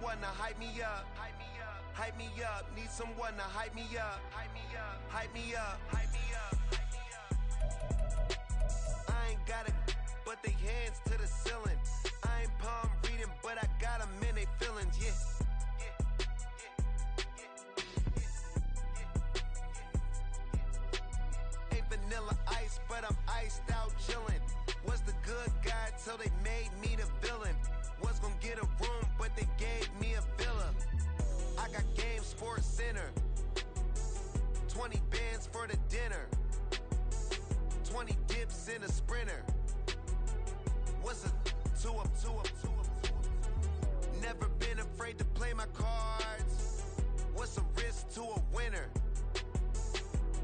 someone to hype me up. Hype me up. Need someone to hype me up. Hype me up. Hype me up. Hype me up. I ain't got it, but they hands to the ceiling. I ain't palm reading, but I got them in they feelings. Yeah. Vanilla ice, but I'm iced out chillin'. Was the good guy till they made me the villain. Was gonna get a room, but they gave me a villa. I got game Sports Center. 20 bands for the dinner. 20 dips in a sprinter. What's a 2 up, 2 up, 2 up, 2 up? Never been afraid to play my cards. What's a risk to a winner?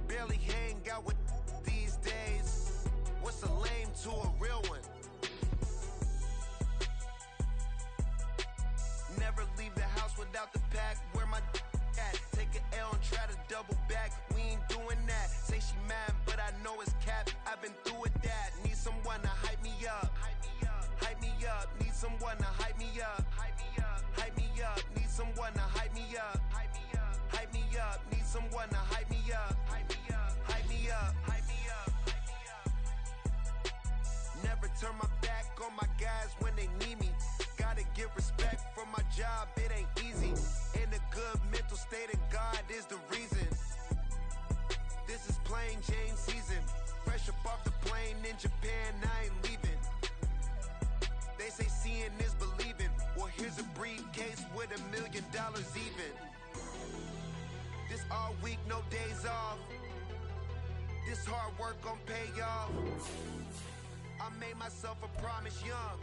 Barely hang out with these days. What's a lame to a real one? Never leave the house without the pack. Where my at? Take an L and try to double back. We ain't doing that. Say she mad, but I know it's cap. I've been through with that. Need someone to hype me up. Hype me up. Hype me up. Need someone to hype me up. Hype me up. Hype me up. Need someone to hype me up. Hype me up. Hype me up. Need someone to hype me up. Hype me up. Hype me up. Hype me up. Hype me up. Never turn my back on my guys when they need me. Gotta give respect for my job, it ain't easy. In a good mental state of God is the reason. This is plain Jane season. Fresh up off the plane in Japan, I ain't leaving. They say seeing is believing. Well, here's a briefcase with $1 million even. This all week, no days off. This hard work gon' pay off. I made myself a promise young.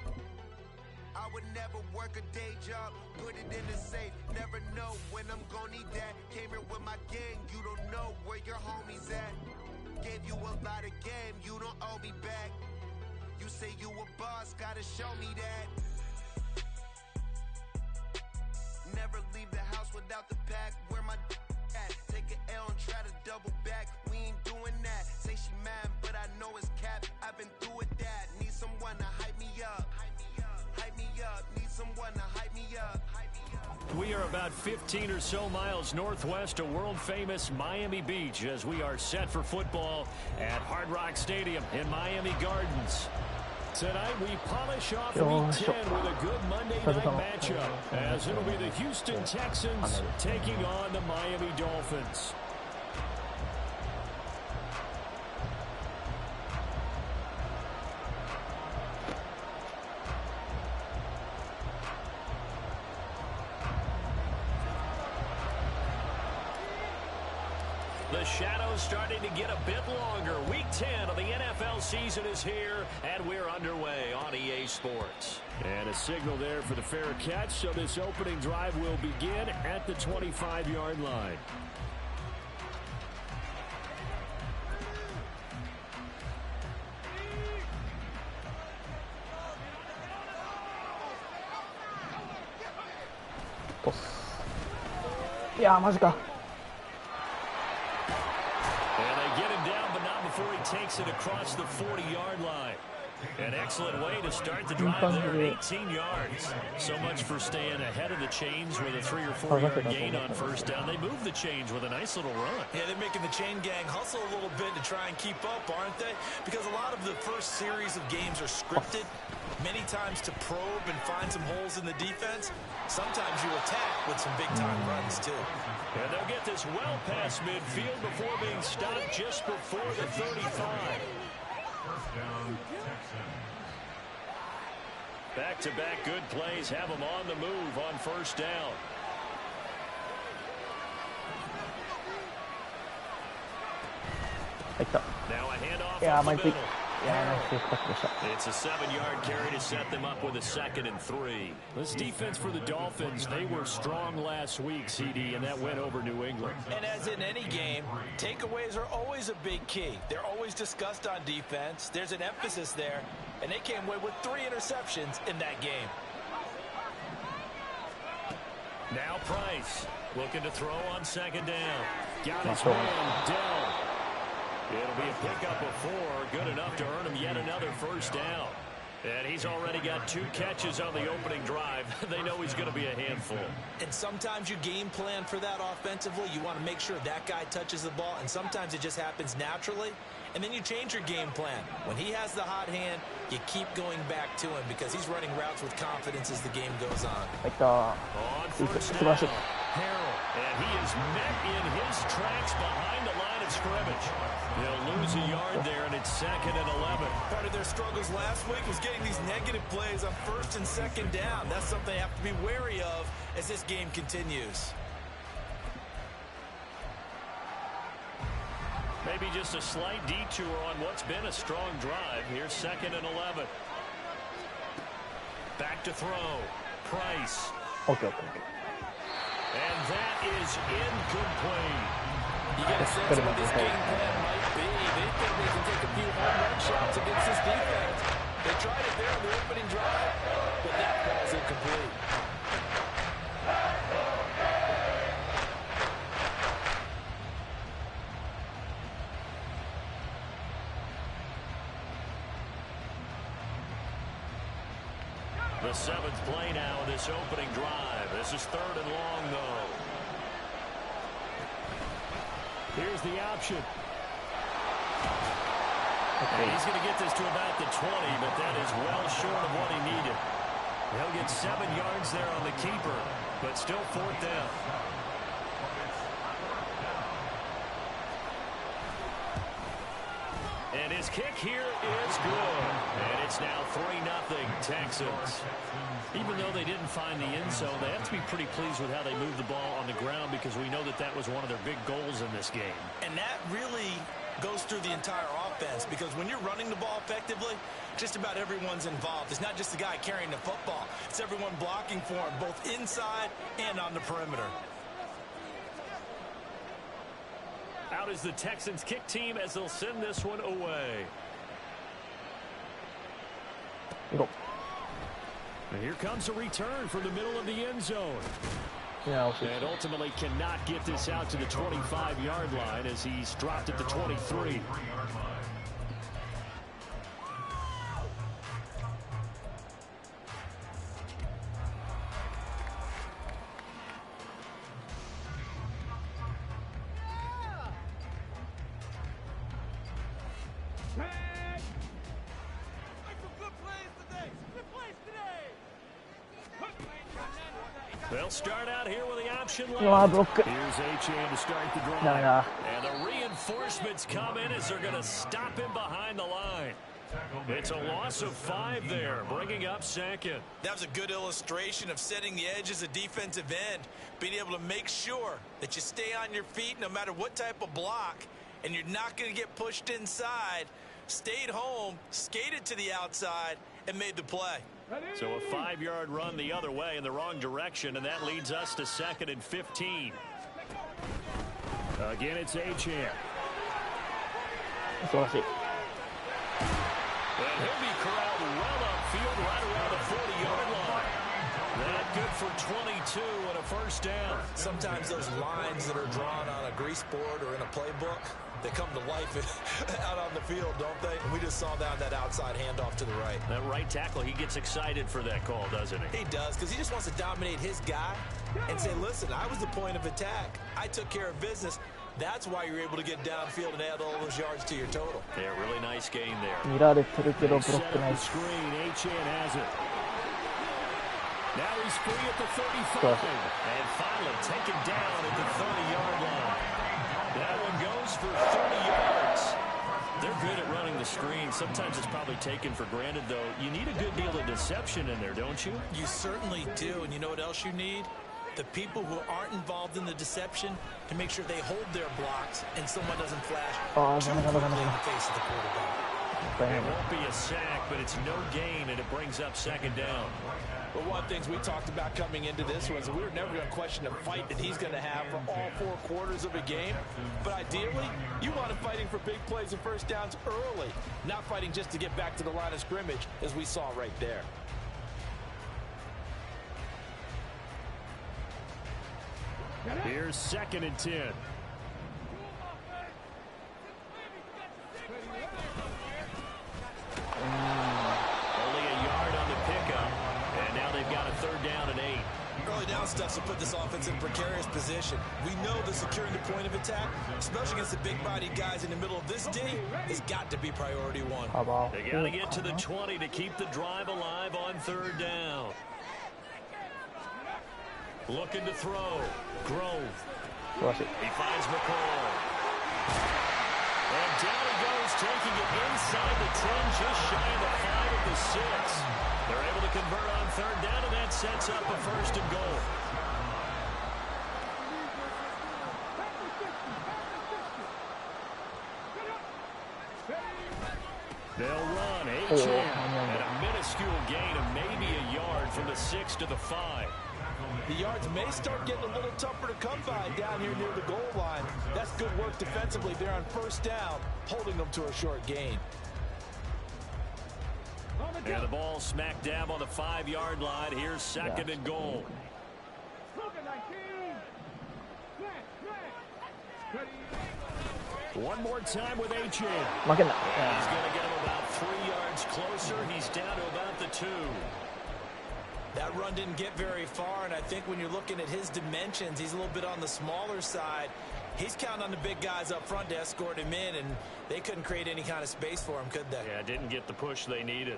I would never work a day job, put it in the safe. Never know when I'm gon' need that. Came here with my gang, you don't know where your homies at. Gave you a lot of game, you don't owe me back. You say you a boss, gotta show me that. Never leave the house without the pack. Where my at? Take an L and try to double back. We ain't doing that. Say she mad, but I know it's cap. I've been through with that. Need someone to hype me up. Hype me up. Hype me up. Need someone to hype me up. Hype me up. We are about 15 or so miles northwest of world-famous Miami Beach as we are set for football at Hard Rock Stadium in Miami Gardens. Tonight we polish off Week 10 with a good Monday night matchup as it'll be the Houston Texans taking on the Miami Dolphins. The shadows starting to get a bit longer. Week 10 of the NFL season is here, and we're underway on EA Sports. And a signal there for the fair catch, so this opening drive will begin at the 25-yard line. Yeah, マジか。 Before he takes it across the 40-yard line. An excellent way to start the drive there, 18 yards. So much for staying ahead of the chains with a 3 or 4 yard gain on first down. They move the chains with a nice little run. Yeah, they're making the chain gang hustle a little bit to try and keep up, aren't they? Because a lot of the first series of games are scripted, many times to probe and find some holes in the defense. Sometimes you attack with some big-time runs, too. And they'll get this well past midfield before being stopped just before the 35. Back-to-back good plays have them on the move on first down. Now a handoff up the middle. It's a 7-yard carry to set them up with a 2nd and 3. This defense for the Dolphins, they were strong last week, CD, and that went over New England. And as in any game, takeaways are always a big key. They're always discussed on defense. There's an emphasis there, and they came away with 3 interceptions in that game. Now Price looking to throw on 2nd down. Got his man down. It'll be a pickup of 4, good enough to earn him yet another first down. And he's already got 2 catches on the opening drive. They know he's going to be a handful. And sometimes you game plan for that offensively. You want to make sure that guy touches the ball, and sometimes it just happens naturally. And then you change your game plan. When he has the hot hand, you keep going back to him because he's running routes with confidence as the game goes on. On first down, Harrell, and he is met in his tracks behind the line of scrimmage. He'll lose a yard there, and it's 2nd and 11. Part of their struggles last week was getting these negative plays on 1st and 2nd down. That's something they have to be wary of as this game continues. Maybe just a slight detour on what's been a strong drive. Here's 2nd and 11. Back to throw. Price. Okay. And that is incomplete. You get a sense of what this game plan might be. They think they can take a few home run shots against this defense. They tried it there in the opening drive, but that ball's incomplete. The 7th play now in this opening drive. This is 3rd and long, though. Here's the option. And he's going to get this to about the 20, but that is well short of what he needed. He'll get 7 yards there on the keeper, but still 4th down. And his kick here is good. And it's now 3-0 Texans. Even though they didn't find the end zone, they have to be pretty pleased with how they moved the ball on the ground because we know that that was one of their big goals in this game. And that really goes through the entire offense because when you're running the ball effectively, just about everyone's involved. It's not just the guy carrying the football. It's everyone blocking for him, both inside and on the perimeter. Out is the Texans kick team as they'll send this one away. And here comes a return from the middle of the end zone. And ultimately cannot get this out to the 25-yard line as he's dropped at the 23. They'll start out here with the option left. Here's HOU to start the drive. And the reinforcements come in as they're going to stop him behind the line. It's a loss of 5 there, bringing up 2nd. That was a good illustration of setting the edge as a defensive end, being able to make sure that you stay on your feet no matter what type of block, and you're not going to get pushed inside. Stayed home, skated to the outside, and made the play. So a 5-yard run the other way in the wrong direction, and that leads us to 2nd and 15. Again, it's HOU. And he'll be corralled well upfield right around the 40-yard line. That good for 22 and a 1st down. Sometimes those lines that are drawn on a grease board or in a playbook, they come to life out on the field, don't they? And we just saw that outside handoff to the right. That right tackle, he gets excited for that call, doesn't he? He does, because he just wants to dominate his guy and say, listen, I was the point of attack. I took care of business. That's why you're able to get downfield and add all those yards to your total. Yeah, really nice game there. Screen, HN has it. Now he's free at the 35. And finally taken down at the 30-yard line. That one goes for 30 yards. They're good at running the screen. Sometimes it's probably taken for granted, though. You need a good deal of deception in there, don't you? You certainly do. And you know what else you need? The people who aren't involved in the deception to make sure they hold their blocks and someone doesn't flash too quickly in the face of the quarterback. It won't be a sack, but it's no gain, and it brings up 2nd down. But one of the things we talked about coming into this was we were never going to question the fight that he's going to have for all 4 quarters of a game. But ideally, you want him fighting for big plays and 1st downs early, not fighting just to get back to the line of scrimmage, as we saw right there. Here's 2nd and 10. Only a stuff to put this offense in a precarious position. We know that securing the point of attack, especially against the big-bodied guys in the middle of this D, has got to be priority one. They got to get to the 20 to keep the drive alive on third down. Looking to throw. Grove. He finds McCall. And down he goes, taking it inside the 10, just shy of the 5 at the 6. They're able to convert on third down, and that sets up a first and goal. They'll run HOU at a minuscule gain of maybe a yard from the 6 to the 5. The yards may start getting a little tougher to come by down here near the goal line. That's good work defensively there on first down, holding them to a short gain. And the ball smack dab on the 5-yard line. Here's second and goal. One more time with HOU. He's going to get him about 3 yards closer. He's down to about the 2. That run didn't get very far, and I think when you're looking at his dimensions, he's a little bit on the smaller side. He's counting on the big guys up front to escort him in, and they couldn't create any kind of space for him, could they? Yeah, didn't get the push they needed.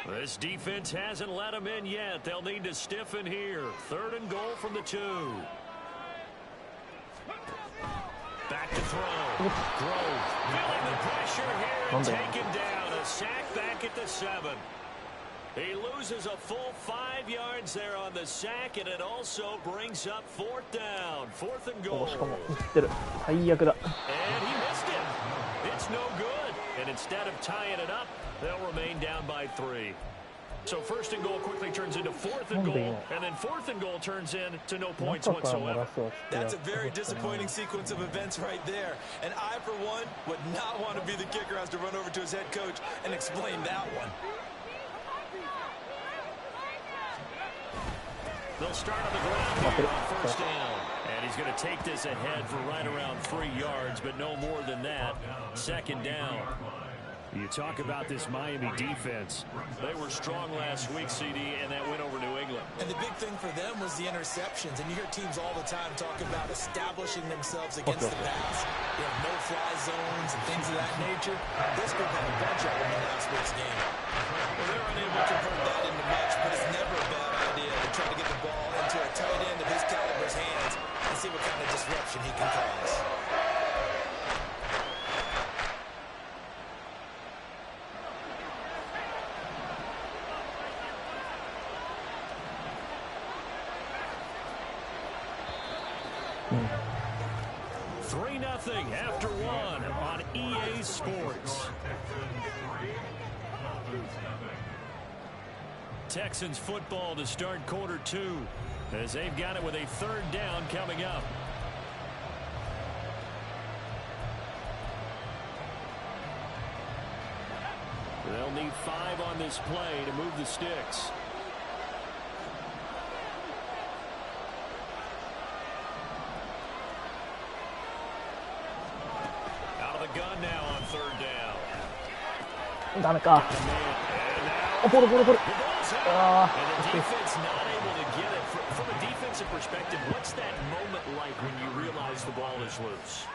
This defense hasn't let them in yet. They'll need to stiffen here. Third and goal from the 2. Back to throw. Grove feeling the pressure here and taken down. A sack back at the 7. He loses a full 5 yards there on the sack, and it also brings up 4th down. 4th and goal. And he missed it. It's no good. And instead of tying it up, they'll remain down by 3. So first and goal quickly turns into 4th and goal, and then 4th and goal turns into no points whatsoever. That's a very disappointing sequence of events right there. And I, for one, would not want to be the kicker who has to run over to his head coach and explain that one. They'll start on the ground here on first down. And he's going to take this ahead for right around 3 yards, but no more than that. Second down. You talk about this Miami defense. They were strong last week, CD, and that went over New England. And the big thing for them was the interceptions. And you hear teams all the time talk about establishing themselves against the pass. You have no-fly zones and things of that nature. This group had a bunch of them in last week's game. Well, they're unable to convert that into much, but it's never a bad idea to try to get the ball into a tight end of his caliber's hands and see what kind of disruption he can cause. After 1 on EA Sports. Texans football to start quarter 2 as they've got it with a 3rd down coming up. They'll need 5 on this play to move the sticks. Gun now on 3rd down. ダメか。ボール。And the defense not able to get it. From a defensive perspective, what's that moment like when you realize the ball is loose?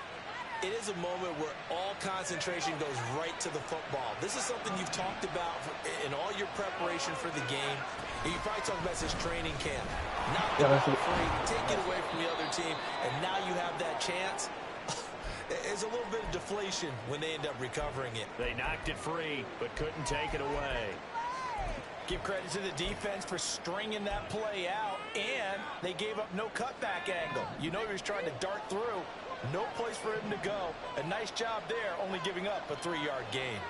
It is a moment where all concentration goes right to the football. This is something you've talked about in all your preparation for the game. You probably talked about this training camp. Knock the ball free, take it away from the other team, and now you have that chance. There's a little bit of deflation when they end up recovering it. They knocked it free, but couldn't take it away. Give credit to the defense for stringing that play out, and they gave up no cutback angle. You know he was trying to dart through. No place for him to go. A nice job there, only giving up a 3-yard gain.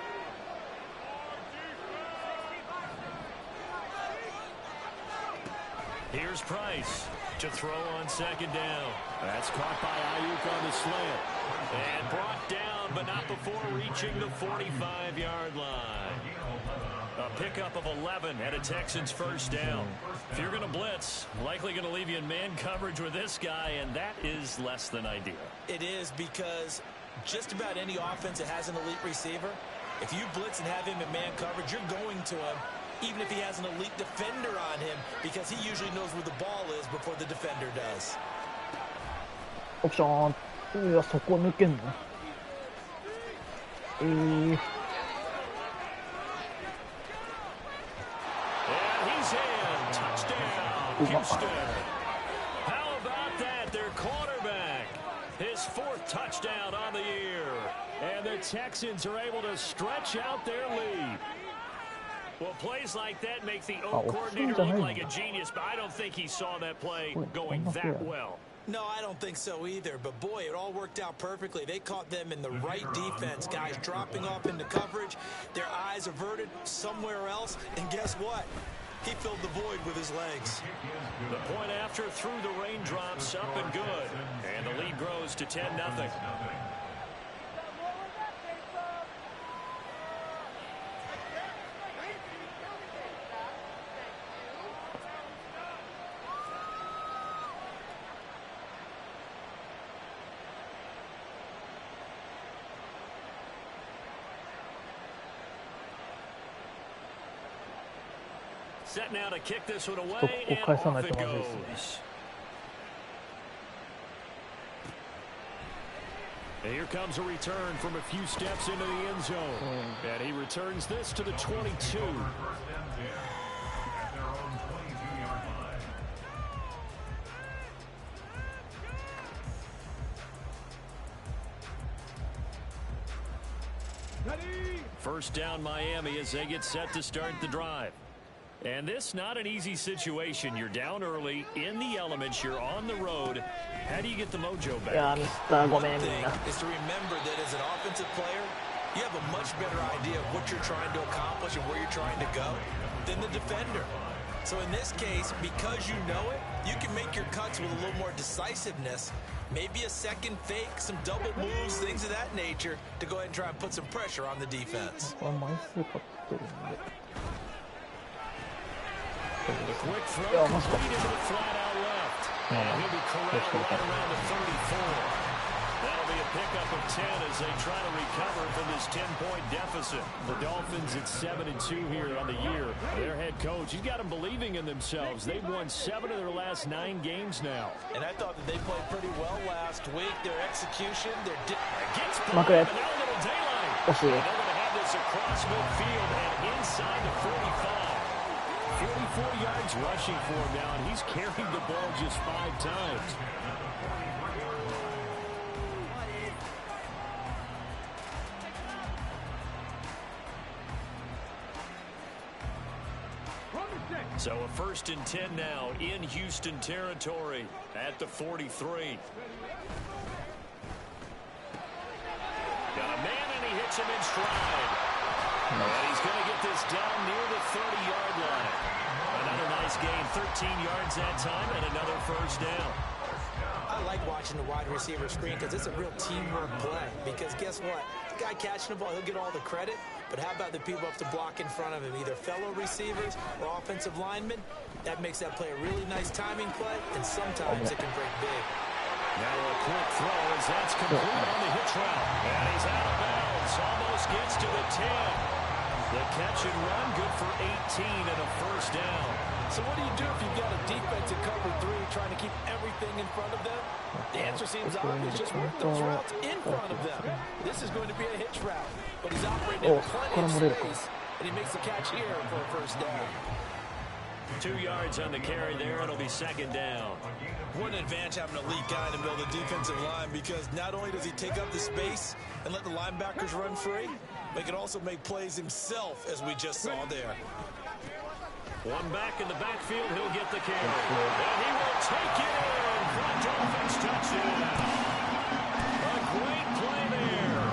Here's Price to throw on 2nd down. That's caught by Ayuk on the slant. And brought down, but not before reaching the 45-yard line. A pickup of 11 and a Texans first down. If you're going to blitz, likely going to leave you in man coverage with this guy, and that is less than ideal. It is, because just about any offense that has an elite receiver, if you blitz and have him in man coverage, you're going to him, even if he has an elite defender on him, because he usually knows where the ball is before the defender does. オプション。いや、そこ抜けんのAnd he's in. Touchdown, Houston. How about that? Their quarterback. His 4th touchdown on the year. And the Texans are able to stretch out their lead. Well, plays like that make the O coordinator look like a genius, but I don't think he saw that play going that well. No, I don't think so either, but boy, it all worked out perfectly. They caught them in the right defense, guys dropping off into coverage, their eyes averted somewhere else, and guess what? He filled the void with his legs. The point after through the raindrops, up and good, and the lead grows to 10-0. Set now to kick this one away, and off it goes. Here comes a return from a few steps into the end zone. And he returns this to the 22. First down Miami as they get set to start the drive. And this not an easy situation. You're down early, in the elements, you're on the road. How do you get the mojo back? Yeah, Mr. One thing is to remember that as an offensive player, you have a much better idea of what you're trying to accomplish and where you're trying to go than the defender. So in this case, because you know it, you can make your cuts with a little more decisiveness. Maybe a second fake, some double moves, things of that nature, to go ahead and try and put some pressure on the defense. The quick throw complete into the flat out left. And he'll be corralled right around the 34. That'll be a pickup of 10 as they try to recover from this 10-point deficit. The Dolphins at 7-2 here on the year. Their head coach, he's got them believing in themselves. They've won 7 of their last 9 games now. And I thought that they played pretty well last week. Their execution, their gets blocked, and now a little daylight. And they're going to have this across midfield and inside the 45. 44 yards rushing for him now, and he's carried the ball just 5 times. So a 1st and 10 now in Houston territory at the 43. Got a man, and he hits him in stride. And he's going to get this down near the 30-yard line. Another nice gain, 13 yards that time, and another first down. I like watching the wide receiver screen because it's a real teamwork play. Because guess what? The guy catching the ball, he'll get all the credit. But how about the people up to block in front of him, either fellow receivers or offensive linemen? That makes that play a really nice timing play, and sometimes it can break big. Now a quick throw as that's complete on the hitch route. And he's out of bounds. Almost gets to the 10. The catch and run, good for 18 and a first down. So what do you do if you've got a defense in cover 3 trying to keep everything in front of them? The answer seems obvious. Just work those routes in front of them. This is going to be a hitch route. But he's operating in plenty of space. And he makes the catch here for a first down. 2 yards on the carry there. It'll be 2nd down. What an advantage having a lead guy in the middle of the defensive line, because not only does he take up the space and let the linebackers run free, but he can also make plays himself, as we just saw there. One back in the backfield, he'll get the carry. And he will take it in for a Dolphins touchdown. A great play there.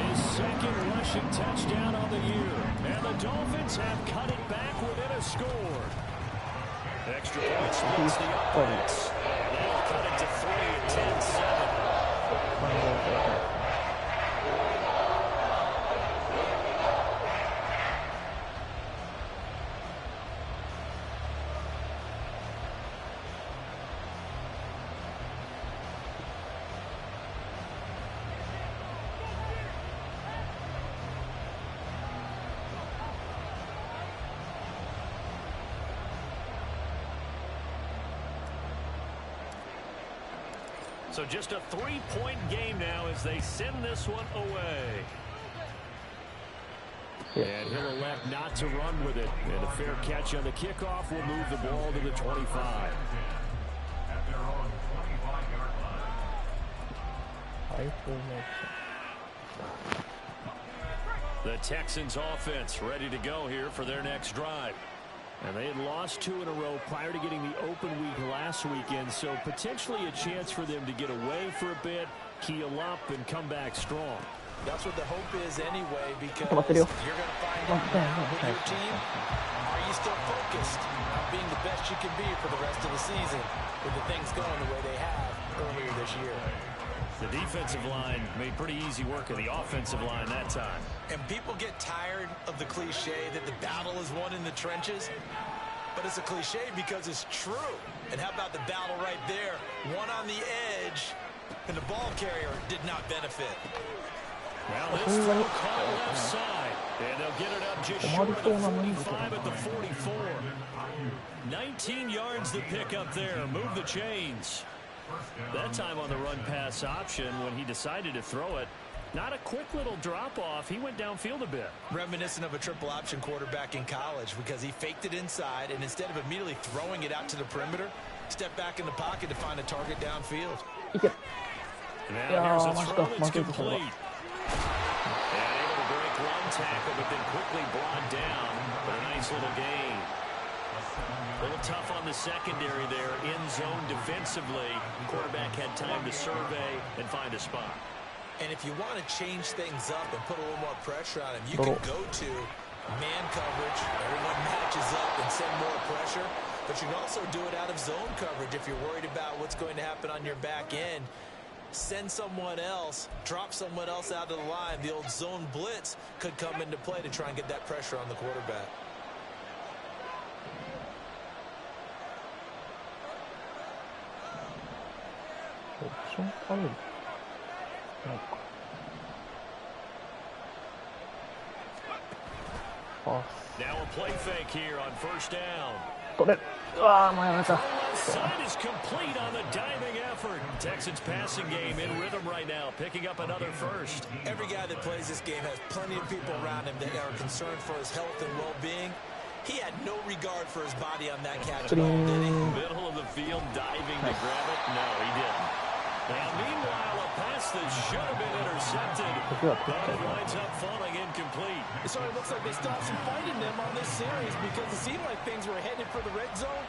His 2nd rushing touchdown on the year. And the Dolphins have cut it back within a score. Extra point splits the offense. They'll cut it to 3 at 10-7. So just a 3-point game now as they send this one away. And he'll elect not to run with it. And a fair catch on the kickoff will move the ball to the 25. The Texans offense ready to go here for their next drive. And they had lost 2 in a row prior to getting the open week last weekend, so potentially a chance for them to get away for a bit, keel up, and come back strong. That's what the hope is anyway, because you're going to find out now with your team, are you still focused on being the best you can be for the rest of the season with the things going the way they have earlier this year? The defensive line made pretty easy work of the offensive line that time. And people get tired of the cliche that the battle is won in the trenches, but it's a cliche because it's true. And how about the battle right there? One on the edge, and the ball carrier did not benefit. Well, this throw caught left side, and they'll get it up just short of the 45 at the 44. 19 yards to pick up there. Move the chains. That time on the run-pass option when he decided to throw it. Not a quick little drop-off. He went downfield a bit. Reminiscent of a triple-option quarterback in college because he faked it inside, and instead of immediately throwing it out to the perimeter, stepped back in the pocket to find a target downfield. Now here's a throw that's complete. And able to break one tackle, but then quickly brought down. But a nice little gain. A little tough on the secondary there. In zone defensively. Quarterback had time to survey and find a spot. And if you want to change things up and put a little more pressure on him, you can go to man coverage. Everyone matches up and send more pressure. But you can also do it out of zone coverage if you're worried about what's going to happen on your back end. Send someone else, drop someone else out of the line. The old zone blitz could come into play to try and get that pressure on the quarterback. Now a play fake here on first down. Side is complete on the diving effort. Texans passing game in rhythm right now, picking up another first. Every guy that plays this game has plenty of people around him that are concerned for his health and well-being. He had no regard for his body on that catch ball, did he? Middle of the field, diving to grab it. No, he didn't. Now, meanwhile, a pass that should have been intercepted, but it winds up falling incomplete. It sort of looks like they still have some fight in them on this series because it seemed like things were headed for the red zone.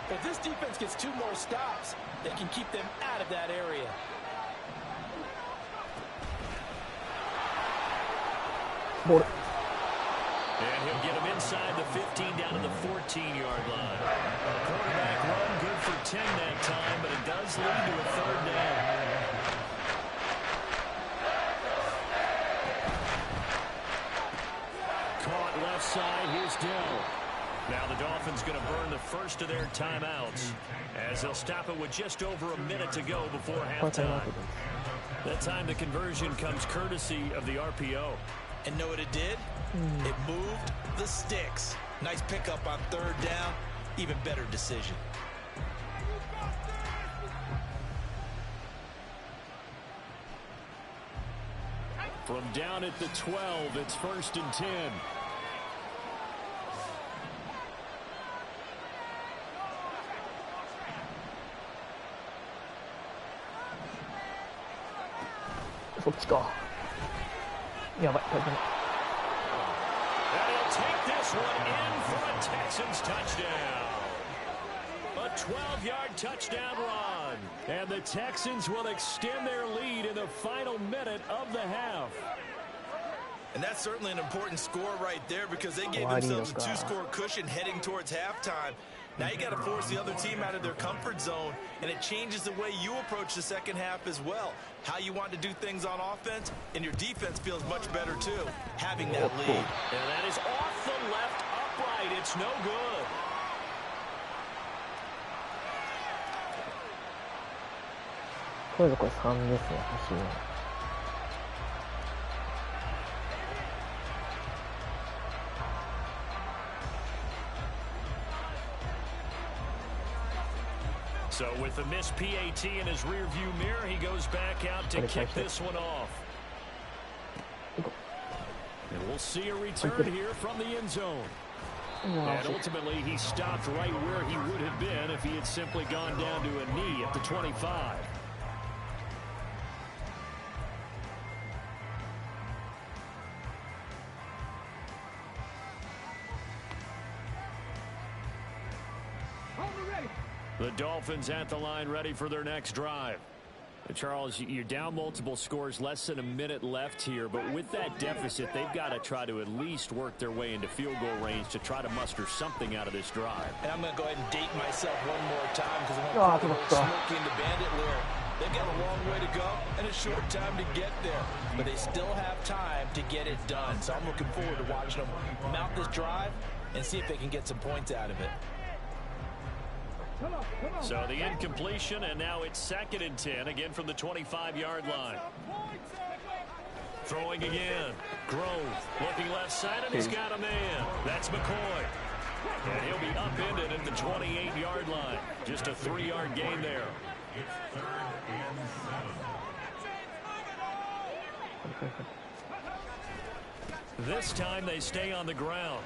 If this defense gets 2 more stops, they can keep them out of that area. And he'll get him inside the 15 down to the 14-yard line. Quarterback run good for 10 that time, but it does lead to a third down. Caught left side. Here's Dell. Now the Dolphins going to burn the first of their timeouts as they'll stop it with just over a minute to go before halftime. That time the conversion comes courtesy of the RPO. And know what it did? It moved the sticks. Nice pickup on third down. Even better decision. From down at the 12, it's 1st and 10.そっちか。やばい、大丈夫。 And he'll take this one in for a Texans touchdown. A 12-yard touchdown run. And the Texans will extend their lead in the final minute of the half. And that's certainly an important score right there because they gave themselves a 2-score cushion heading towards halftime. Now you got to force the other team out of their comfort zone, and it changes the way you approach the second half as well. How you want to do things on offense, and your defense feels much better too, having that lead. And that is off the left upright. It's no good.これ3ですね、走り。So with the missed PAT in his rearview mirror, he goes back out to kick this one off. And we'll see a return here from the end zone. And ultimately, he stopped right where he would have been if he had simply gone down to a knee at the 25. The Dolphins at the line ready for their next drive. Charles, you're down multiple scores, less than a minute left here, but with that deficit, they've got to try to at least work their way into field goal range to try to muster something out of this drive. And I'm going to go ahead and date myself one more time because I want to smoking the bandit lyric. They've got a long way to go and a short time to get there, but they still have time to get it done. So I'm looking forward to watching them mount this drive and see if they can get some points out of it. So the incompletion, and now it's 2nd and 10, again from the 25-yard line. Throwing again. Grove looking left side, and he's got a man. That's McCoy. And he'll be upended at the 28-yard line. Just a 3-yard gain there. This time they stay on the ground.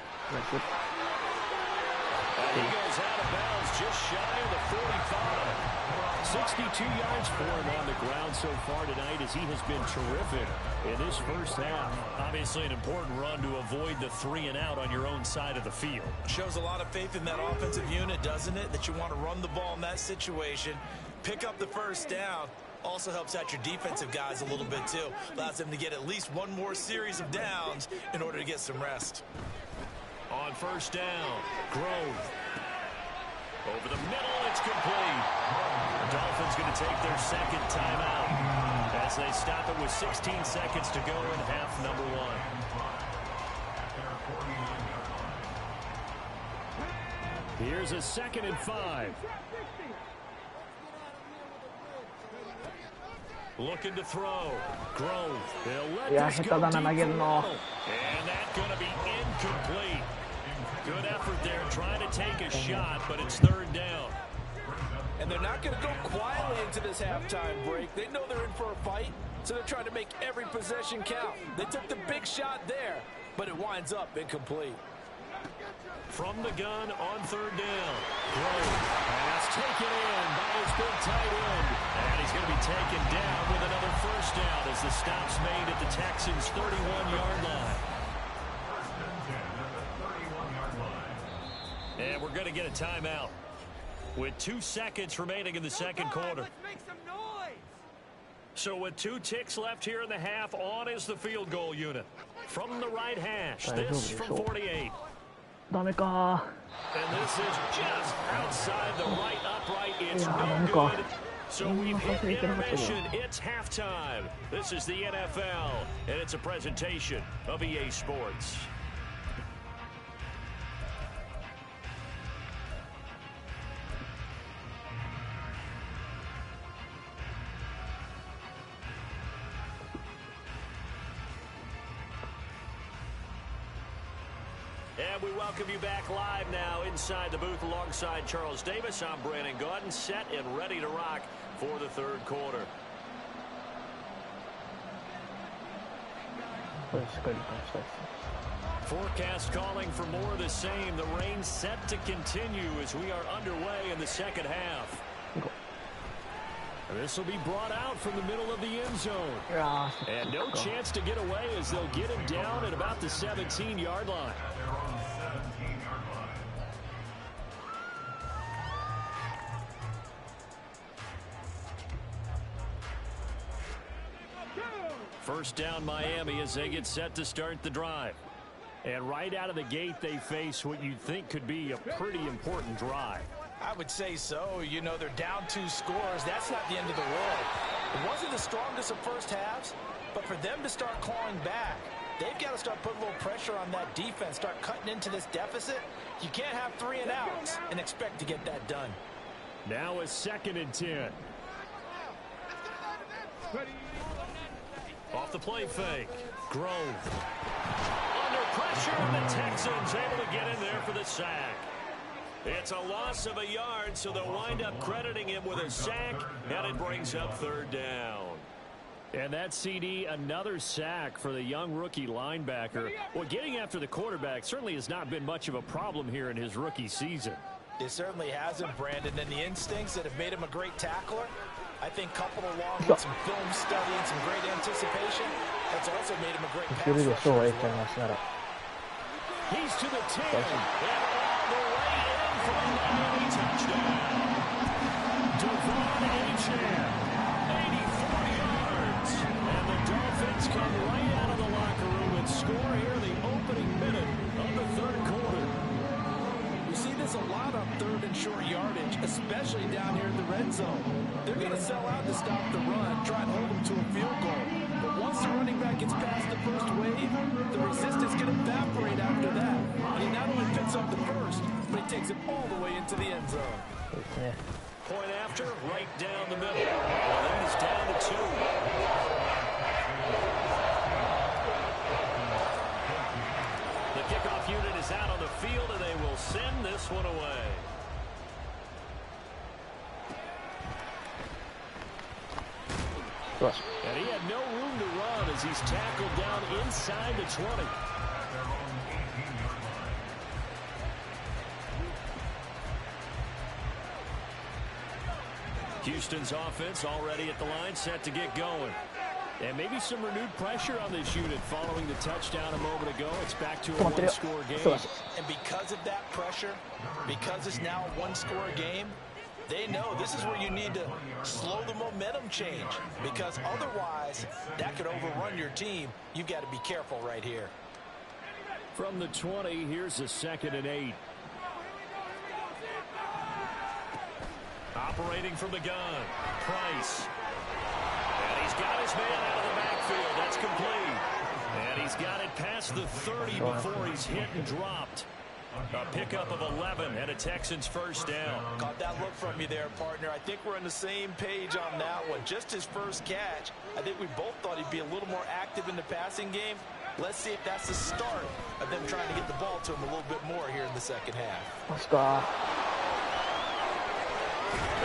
And he goes out of bounds just shy of the 45. 62 yards for him on the ground so far tonight as he has been terrific in this first half. Obviously an important run to avoid the 3-and-out on your own side of the field. Shows a lot of faith in that offensive unit, doesn't it? That you want to run the ball in that situation, pick up the first down. Also helps out your defensive guys a little bit too. Allows them to get at least one more series of downs in order to get some rest. On first down, Grove. Over the middle, it's complete. The Dolphins going to take their 2nd timeout as they stop it with 16 seconds to go in half number 1. Here's a 2nd and 5. Looking to throw. Grove. They'll let this go deep for Waddle. And that's going to be incomplete. Good effort there, trying to take a shot, but it's 3rd down. And they're not going to go quietly into this halftime break. They know they're in for a fight, so they're trying to make every possession count. They took the big shot there, but it winds up incomplete. From the gun on 3rd down. Grove. Pass taken in by his big tight end. And he's going to be taken down with another first down as the stop's made at the Texans' 31-yard line. And we're going to get a timeout with 2 seconds remaining in the 2nd quarter. So with 2 ticks left here in the half, on is the field goal unit. From the right hash, this from 48. And this is just outside the right upright. It's no good. So we've hit intermission. It's halftime. This is the NFL, and it's a presentation of EA Sports. And we welcome you back live now inside the booth alongside Charles Davis. I'm Brandon Gaudin, set and ready to rock for the 3rd quarter. Forecast calling for more of the same. The rain set to continue as we are underway in the 2nd half. This will be brought out from the middle of the end zone. And no chance to get away as they'll get him down at about the 17-yard line. First down Miami as they get set to start the drive. And right out of the gate, they face what you'd think could be a pretty important drive. I would say so. You know, they're down 2 scores. That's not the end of the world. It wasn't the strongest of first halves, but for them to start clawing back, they've got to start putting a little pressure on that defense, start cutting into this deficit. You can't have 3-and-outs and expect to get that done. Now a 2nd and 10. Off the play fake. Grove. Under pressure, and the Texans able to get in there for the sack. It's a loss of a yard, so they'll wind up crediting him with a sack, and it brings up third down. And that CD, another sack for the young rookie linebacker. Well, getting after the quarterback certainly has not been much of a problem here in his rookie season. It certainly hasn't, Brandon, and the instincts that have made him a great tackler, I think coupled along with some film study and some great anticipation, that's also made him a great pass rusher as well. He's to the 10, and all the way in for a Miami touchdown. Devon Achane, 84 yards, and the Dolphins come right out of the locker room and score here in the opening minute of the third quarter. We see this a lot on third and short yardage, especially down here in the red zone. They're going to sell out to stop the run, try and hold them to a field goal. But once the running back gets past the first wave, the resistance can evaporate after that. And he not only picks up the first, but he takes it all the way into the end zone. Point after, right down the middle. Well, that is down to 2. The kickoff unit is out on the field, and they will send this one away. And he had no room to run as he's tackled down inside the 20. Houston's offense already at the line, set to get going. And maybe some renewed pressure on this unit following the touchdown a moment ago. It's back to a one-score game. And because of that pressure, because it's now a one-score game, they know this is where you need to slow the momentum change, because otherwise that could overrun your team. You've got to be careful right here. From the 20, here's a 2nd and 8. Operating from the gun, Price. And he's got his man out of the backfield. That's complete. And he's got it past the 30 before he's hit and dropped. A pickup of 11 and a Texans first down. Caught that look from you there, partner. I think we're on the same page on that one. Just his first catch. I think we both thought he'd be a little more active in the passing game. Let's see if that's the start of them trying to get the ball to him a little bit more here in the second half. Let's go. And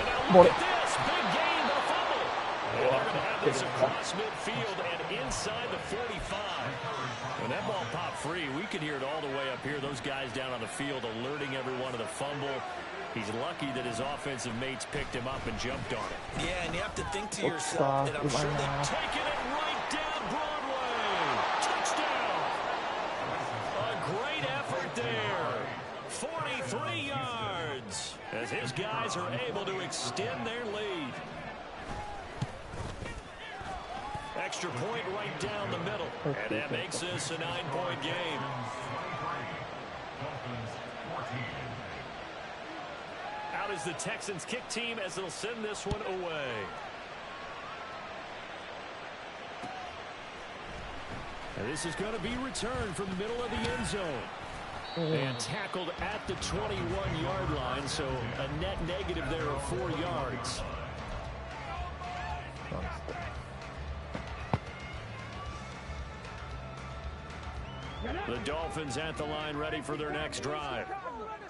now look at this. Big gain, the fumble. And they're going to have this across midfield and inside the 45. When that ball popped free, we could hear it all the way up here. Those guys down on the field alerting everyone of the fumble. He's lucky that his offensive mates picked him up and jumped on it. Yeah, and you have to think to yourself that I'm sure they've taken it right down Broadway. Touchdown. A great effort there. 43 yards as his guys are able to extend their lead. Extra point right down the middle. And that makes this a 9-point game. Out is the Texans kick team as they'll send this one away. And this is going to be returned from the middle of the end zone. And tackled at the 21-yard line, so a net negative there of 4 yards. The Dolphins at the line ready for their next drive.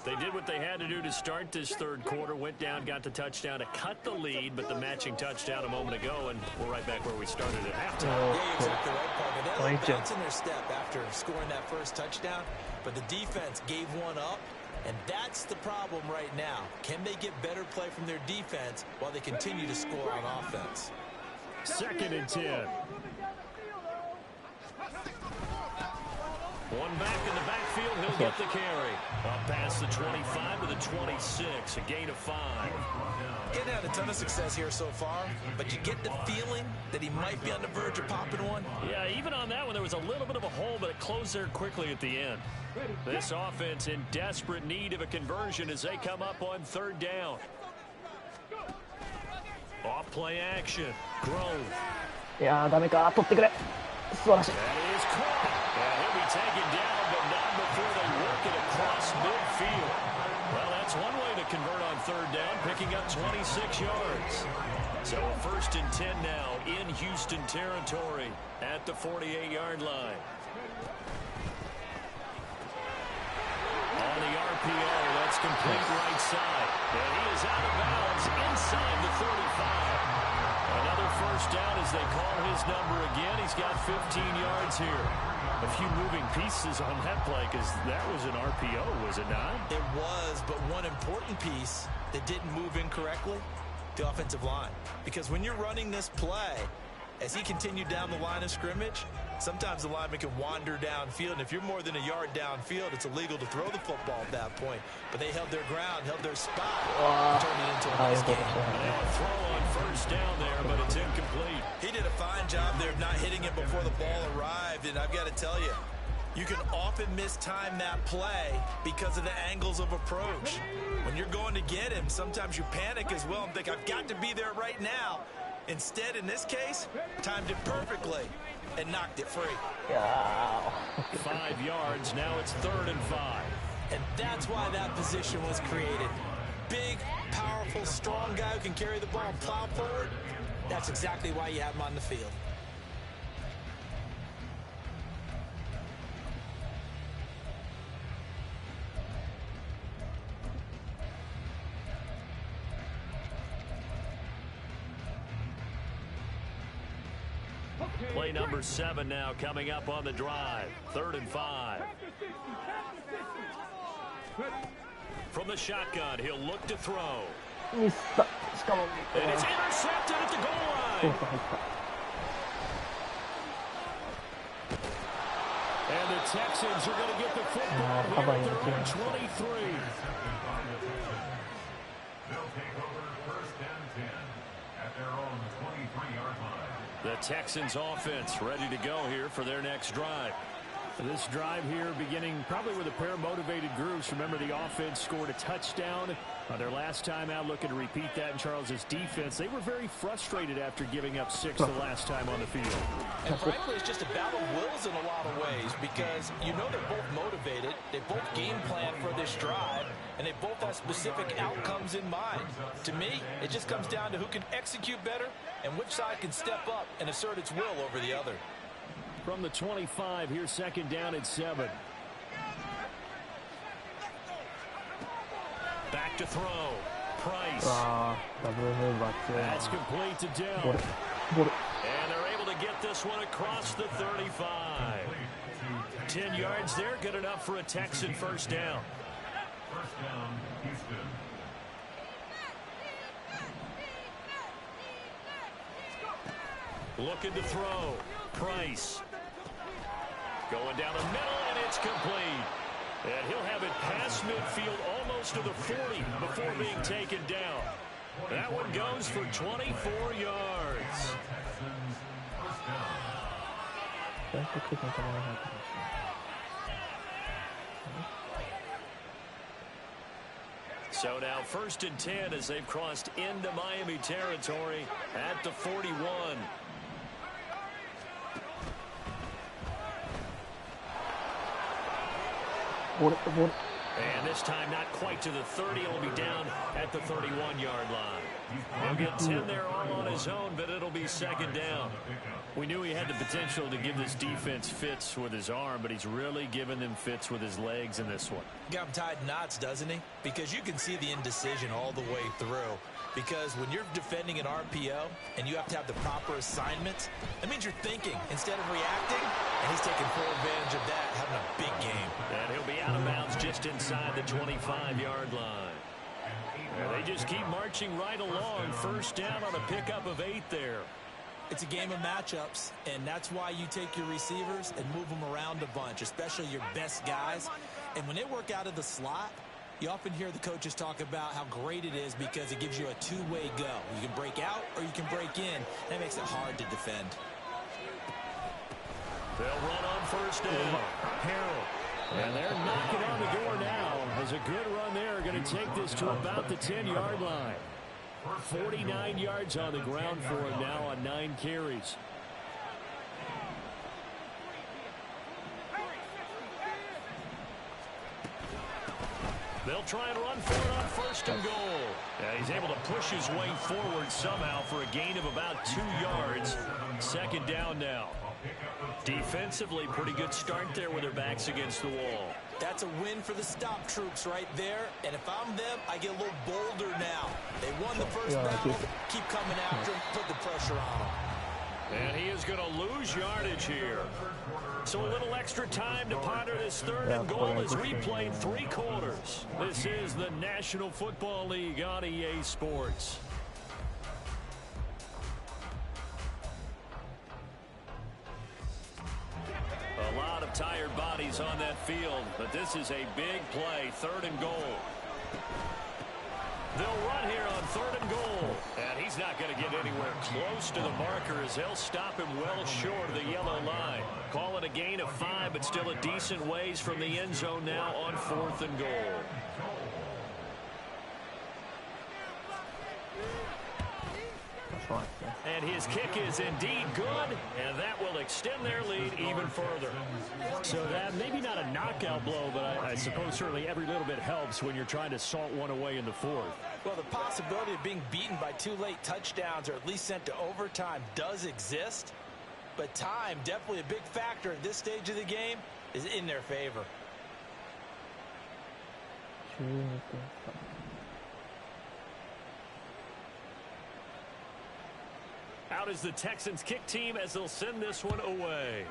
They did what they had to do to start this third quarter, went down, got the touchdown to cut the lead, but the matching touchdown a moment ago, and we're right back where we started at halftime. Yeah, exactly right, partner. They're like bouncing their step after scoring that first touchdown, but the defense gave one up, and that's the problem right now. Can they get better play from their defense while they continue to score on offense? 2nd and 10. One back in the backfield, he'll get the carry. Up past the 25 to the 26, a gain of 5. Getting had a ton of success here so far, but you get the feeling that he might be on the verge of popping one. Yeah, even on that one, there was a little bit of a hole, but it closed there quickly at the end. This offense in desperate need of a conversion as they come up on 3rd down. Off play action. Grove. いやー、ダメか。取ってくれ。素晴らしい。 That is caught. And he'll be taken down, but not before they work it across midfield. Well, that's one way to convert on 3rd down, picking up 26 yards. So 1st and 10 now in Houston territory at the 48-yard line. On the RPO. That's complete right side. And he is out of bounds inside the 35. Another first down as they call his number again. He's got 15 yards here. A few moving pieces on that play because that was an RPO, was it not? It was, but one important piece that didn't move incorrectly, the offensive line. Because when you're running this play, as he continued down the line of scrimmage, sometimes the lineman can wander downfield, and if you're more than a yard downfield, it's illegal to throw the football at that point. But they held their ground, held their spot, turned it into a nice game. Now a throw on first down there, but it's incomplete. He did a fine job there of not hitting it before the ball arrived, and I've got to tell you, you can often mistime that play because of the angles of approach. When you're going to get him, sometimes you panic as well and think, I've got to be there right now. Instead, in this case, timed it perfectly and knocked it free. 5 yards. Now it's 3rd and 5. And that's why that position was created. Big, powerful, strong guy who can carry the ball and plow forward. That's exactly why you have him on the field. Play number 7 now coming up on the drive. 3rd and 5. From the shotgun, he'll look to throw. ミスったしかも And it's intercepted at the goal そう line. か入った And the Texans are going to get the football here at their own 23. They'll take over 1st and 10 at their own 23-yard line. The Texans offense ready to go here for their next drive. This drive here beginning probably with a pair of motivated groups. Remember, the offense scored a touchdown their last time out, looking to repeat that in Charles's defense. They were very frustrated after giving up 6 the last time on the field. And frankly, it's just a battle of wills in a lot of ways because you know they're both motivated, they both game plan for this drive, and they both have specific outcomes in mind. To me, it just comes down to who can execute better and which side can step up and assert its will over the other. From the 25, here's 2nd down and 7. Back to throw. Price. ダブルムーバー強いな That's complete to ボー Dell. ルボール And they're able to get this one across the 35. 10 yards there, good enough for a Texan first down. 1st down, Houston. Looking to throw. Price. Going down the middle, and it's complete. And he'll have it past midfield almost to the 40 before being taken down. That one goes for 24 yards. Texans, 1st down. 全国的に止まらないかもしれない So now 1st and 10 as they've crossed into Miami territory at the 41. And this time not quite to the 30. He'll be down at the 31-yard line. He'll get 10 there all on his own, but it'll be 2nd down. We knew he had the potential to give this defense fits with his arm, but he's really given them fits with his legs in this one. Got him tied in knots, doesn't he? Because you can see the indecision all the way through. Because when you're defending an RPO and you have to have the proper assignments, that means you're thinking instead of reacting, and he's taking full advantage of that, having a big game. And he'll be out of bounds just inside the 25-yard line. And they just keep marching right along. 1st down on a pickup of 8 there. It's a game of matchups, and that's why you take your receivers and move them around a bunch, especially your best guys. And when they work out of the slot, you often hear the coaches talk about how great it is because it gives you a two-way go. You can break out or you can break in. That makes it hard to defend. They'll run on 1st down. Harrell. And they're knocking on the door now. As a good run there, going to take this to about the 10-yard line. 49 yards on the ground for him now on 9 carries. They'll try and run for it on 1st and goal. Yeah, he's able to push his way forward somehow for a gain of about 2 yards. 2nd down now. Defensively, pretty good start there with their backs against the wall. That's a win for the stop troops right there. And if I'm them, I get a little bolder now. They won the first battle. Keep coming after them. Put the pressure on them. And he is going to lose yardage here. So a little extra time to ponder this third and goal as we played 3 quarters. This is the National Football League on EA Sports. A lot of tired bodies on that field, but this is a big play, 3rd and goal. They'll run here on 3rd and goal. And he's not going to get anywhere close to the marker as they'll stop him well short of the yellow line. Call it a gain of 5, but still a decent ways from the end zone now on 4th and goal. And his kick is indeed good, and that will extend their lead even further. So that maybe not a knockout blow, but I suppose certainly every little bit helps when you're trying to salt one away in the 4th. Well, the possibility of being beaten by 2 late touchdowns or at least sent to overtime does exist, but time, definitely a big factor at this stage of the game, is in their favor. Out is the Texans kick team as they'll send this one away.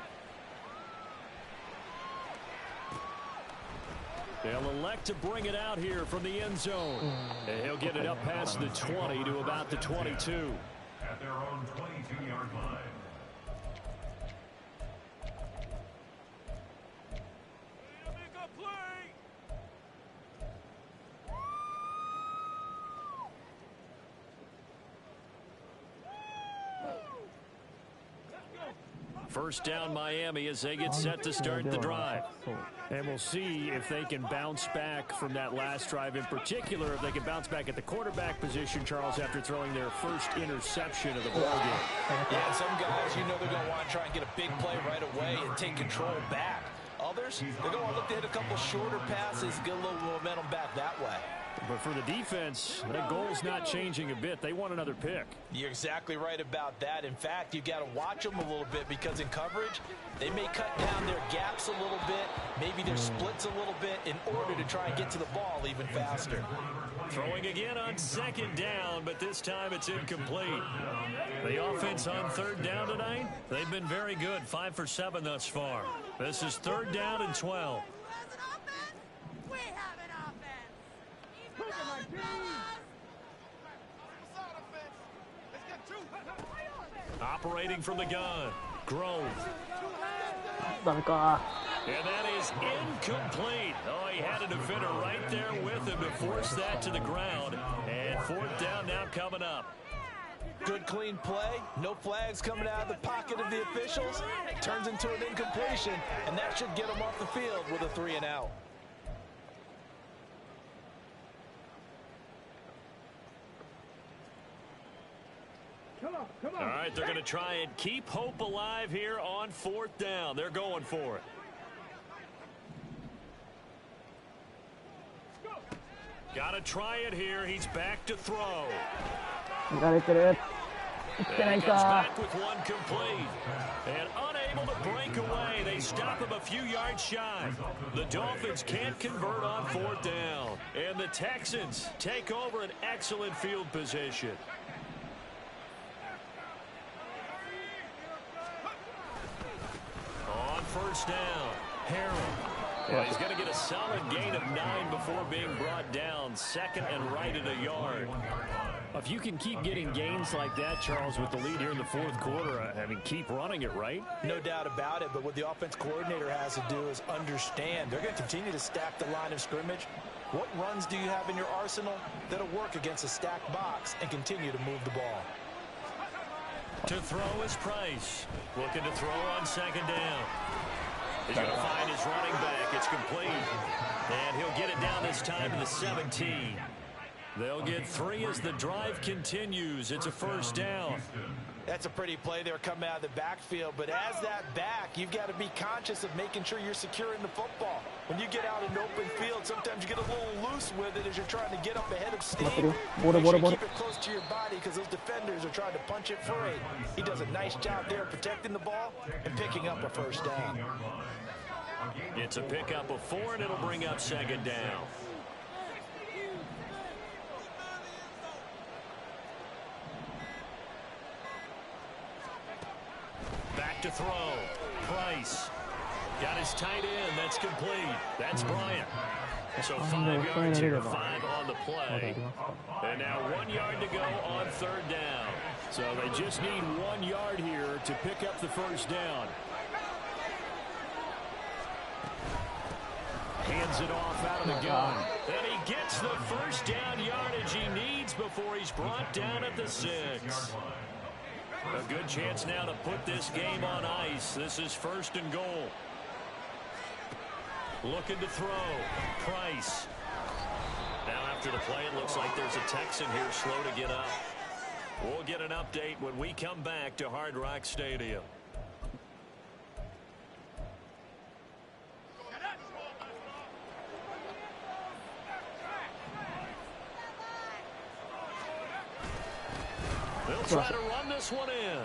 They'll elect to bring it out here from the end zone. And he'll get it up past the 20 to about the 22. At their own 22-yard line. First down Miami as they get set to start the drive. And we'll see if they can bounce back from that last drive, in particular if they can bounce back at the quarterback position, Charles, after throwing their first interception of the ballgame. Yeah, some guys, you know they're going to want to try and get a big play right away and take control back. Others, they're going to look to hit a couple shorter passes, get a little momentum back that way. But for the defense, that goal's not changing a bit. They want another pick. You're exactly right about that. In fact, you've got to watch them a little bit because in coverage, they may cut down their gaps a little bit, maybe their splits a little bit in order to try and get to the ball even faster. Throwing again on 2nd down, but this time it's incomplete. The offense on 3rd down tonight, they've been very good, 5 for 7 thus far. This is 3rd down and 12. Operating from the gun, Grove. And that is incomplete. Oh, he had a defender right there with him to force that to the ground. And 4th down now coming up. Good clean play, no flags coming out of the pocket of the officials. Turns into an incompletion, and that should get them off the field with a 3 and out. All right, they're going to try and keep hope alive here on 4th down. They're going for it. Got to try it here. He's back to throw. And he comes back with one complete. And unable to break away. They stop him a few yards shy. The Dolphins can't convert on 4th down. And the Texans take over an excellent field position. On 1st down, Harrell. And he's going to get a solid gain of 9 before being brought down. 2nd and right at a yard. If you can keep getting gains like that, Charles, with the lead here in the 4th quarter, I mean, keep running it, right? No doubt about it, but what the offense coordinator has to do is understand they're going to continue to stack the line of scrimmage. What runs do you have in your arsenal that'll work against a stacked box and continue to move the ball? To throw is Price. Looking to throw on 2nd down. He's going to find his running back. It's complete. And he'll get it down this time to the 17. They'll get 3 as the drive continues. It's a first down. That's a pretty play there coming out of the backfield, but as that back, you've got to be conscious of making sure you're securing the football. When you get out in open field, sometimes you get a little loose with it as you're trying to get up ahead of steam. Make sure you keep it close to your body because those defenders are trying to punch it free. He does a nice job there protecting the ball and picking up a first down. It's a pickup of 4, and it'll bring up second down. Back to throw. Price. Got his tight end. That's complete. That's Bryant. So 5 yards here, 5 on the play. And now 1 yard to go on third down. So they just need 1 yard here to pick up the first down. Hands it off out of the gun. And he gets the first down yardage he needs before he's brought down at the 6. A good chance now to put this game on ice. This is first and goal. Looking to throw. Price. Now after the play, it looks like there's a Texan here slow to get up. We'll get an update when we come back to Hard Rock Stadium. They'll try to run this one in.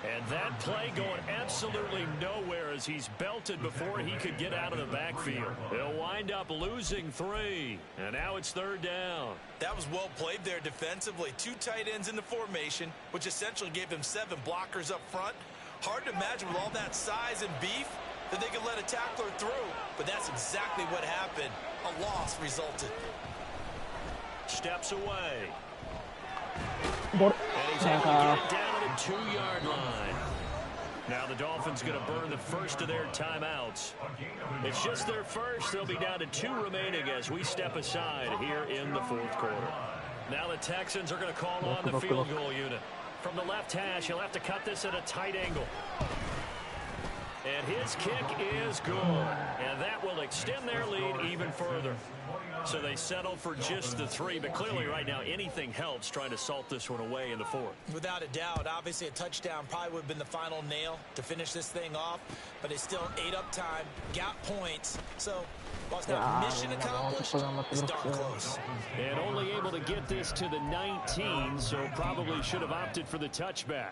And that play going absolutely nowhere as he's belted before he could get out of the backfield. They'll wind up losing 3. And now it's third down. That was well played there defensively. 2 tight ends in the formation, which essentially gave them 7 blockers up front. Hard to imagine with all that size and beef that they could let a tackler through. But that's exactly what happened. A loss resulted. Steps away. And he's able to get it down to the 2-yard line. Now the Dolphins going to burn the first of their timeouts. It's just their first. They'll be down to 2 remaining as we step aside here in the fourth quarter. Now the Texans are going to call on the field goal unit. From the left hash, he'll have to cut this at a tight angle. And his kick is good. And that will extend their lead even further. So they settle for just the 3, but clearly right now anything helps trying to salt this one away in the 4th. Without a doubt, obviously a touchdown probably would have been the final nail to finish this thing off, but it's still ate up time, got points, so while it's not mission accomplished, it's darn close. And only able to get this to the 19, so probably should have opted for the touchback.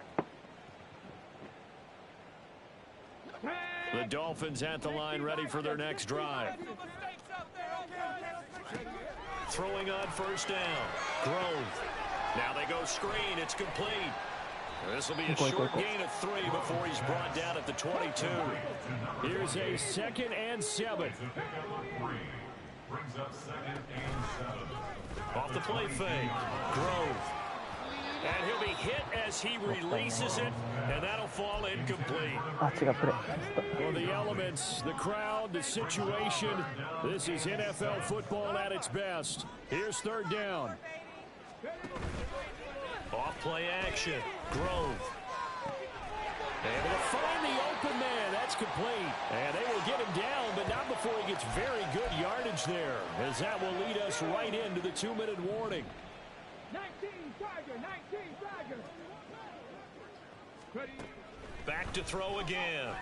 The Dolphins at the line ready for their next drive. Throwing on first down. Grove. Now they go screen. It's complete. This will be a short gain of 3 before he's brought down at the 22. Here's a 2nd and 7. Off the play fake. Grove. And he'll be hit as he releases it, and that'll fall incomplete. Well, the elements, the crowd, the situation, this is NFL football at its best. Here's third down. Off play action. Grove. Able to find the open man. That's complete. And they will get him down, but not before he gets very good yardage there, as that will lead us right into the 2-minute warning. 19 Tiger, 19 Tiger. Back to throw again.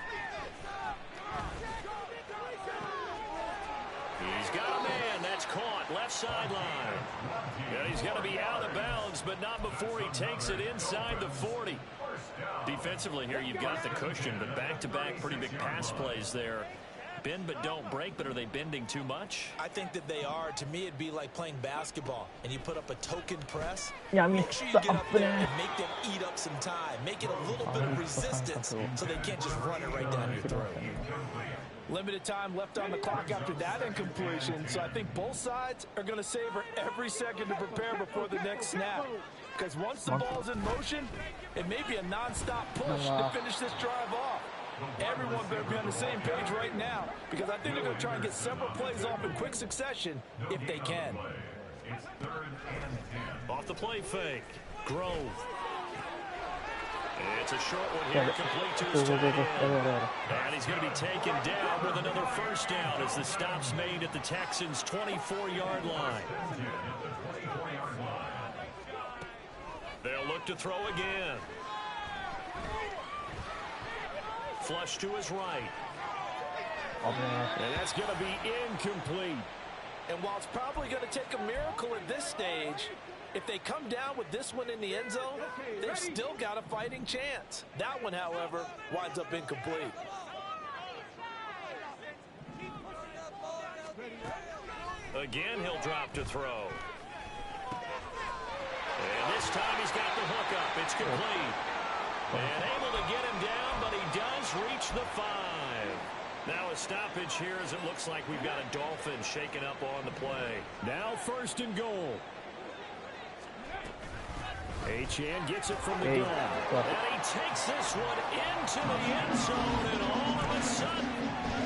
He's got a man. That's caught. Left sideline. And he's got to be out of bounds, but not before he takes it inside the 40. Defensively here, you've got the cushion, but back-to-back pretty big pass plays there. Bend but don't break, but are they bending too much? I think that they are. To me, it'd be like playing basketball, and you put up a token press. Yeah, make sure you get up there and make them eat up some time. Make it a little bit of resistance so they can't just run it right down your throat. Limited time left on the clock after that incompletion, so I think both sides are going to savor every second to prepare before the next snap. Because once the ball's in motion, it may be a non-stop push to finish this drive off. Everyone better be on the same page right now, because I think they're going to try and get several plays off in quick succession if they can. Off the play fake. Grove. It's It's a short one here, complete to his tight end. And he's going to be taken down with another first down as the stop's made at the Texans' 24-yard line. They'll look to throw again. Flush to his right. And that's going to be incomplete. And while it's probably going to take a miracle at this stage, if they come down with this one in the end zone, they've still got a fighting chance. That one, however, winds up incomplete. Again, he'll drop to throw. And this time he's got the hook up. It's complete. And able to get him down, but he does reach the 5. Now a stoppage here as it looks like we've got a Dolphin shaken up on the play. Now first and goal. H.N. gets it from the gun. And he takes this one into the end zone, and all of a sudden,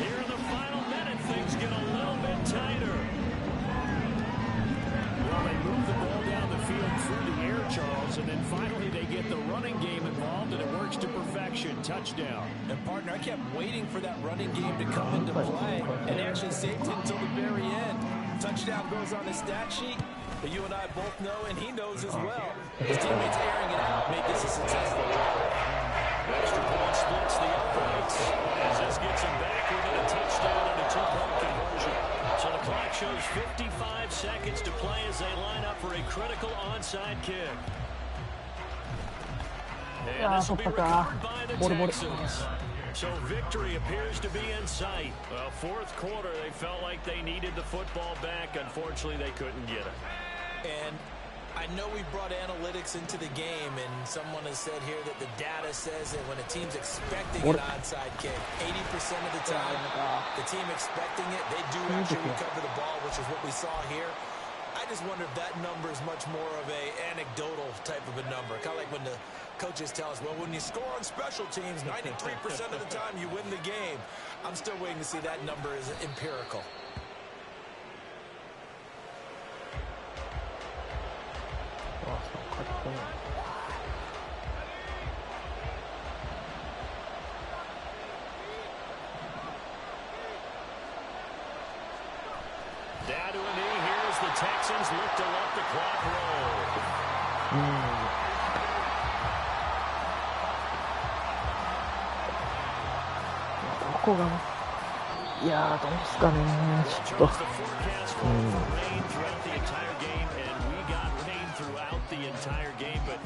here in the final minute, things get a little bit tighter. Well, they move the ball down the field through the air, Charles, and then finally they get the running game involved, and it works to perfection. Touchdown. And, partner, I kept waiting for that running game to come into play, and actually saved it until the very end. Touchdown goes on the stat sheet. But you and I both know, and he knows as well, his teammates airing it out made this a successful drive. Extra point splits the uprights as this gets him back within a touchdown and a 2-point conversion. So the clock shows 55 seconds to play as they line up for a critical onside kick. And this will be recovered by the Texans. So victory appears to be in sight. Well, fourth quarter, they felt like they needed the football back. Unfortunately, they couldn't get it. And I know we brought analytics into the game, and someone has said here that the data says that when a team's expecting an onside kick, 80% of the time, the team expecting it, they do actually recover the ball, which is what we saw here. I just wonder if that number is much more of a anecdotal type of a number. Kind of like when the coaches tell us, well, when you score on special teams, 93% of the time you win the game. I'm still waiting to see that number is empirical. Down to a knee. Here's the Texans look to let the clock roll. Yeah, don't Charles, the forecast called for rain throughout the entire game, and we got rain throughout the entire game. But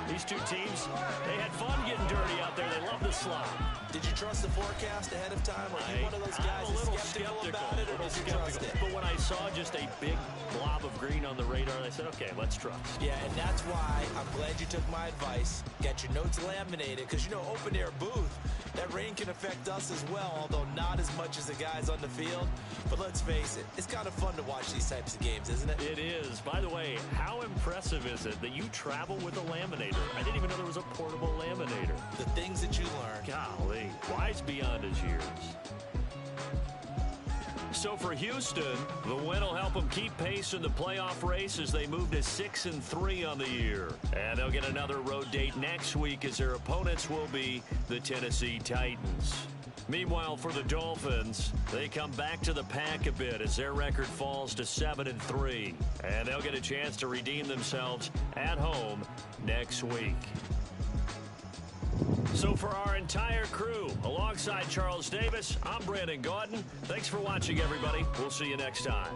these two teams, they had fun getting dirty out there. They love the slop. Did you trust the forecast ahead of time? Are you one of those guys I'm a little skeptical about it, or did you trust it? But when I saw just a big blob of green on the radar, I said, okay, let's trust. Yeah, and that's why I'm glad you took my advice. Get your notes laminated, because, you know, open air booth, that rain can affect us as well, although not as much as the guys on the field. But let's face it, it's kind of fun to watch these types of games, isn't it? It is. By the way, how impressive is it that you travel with a laminator? I didn't even know there was a portable laminator. The things that you learn. Golly, wise beyond his years. So for Houston, the win will help them keep pace in the playoff race as they move to 6-3 on the year. And they'll get another road date next week as their opponents will be the Tennessee Titans. Meanwhile, for the Dolphins, they come back to the pack a bit as their record falls to 7-3. And they'll get a chance to redeem themselves at home next week. So for our entire crew, alongside Charles Davis, I'm Brandon Gaudin. Thanks for watching, everybody. We'll see you next time.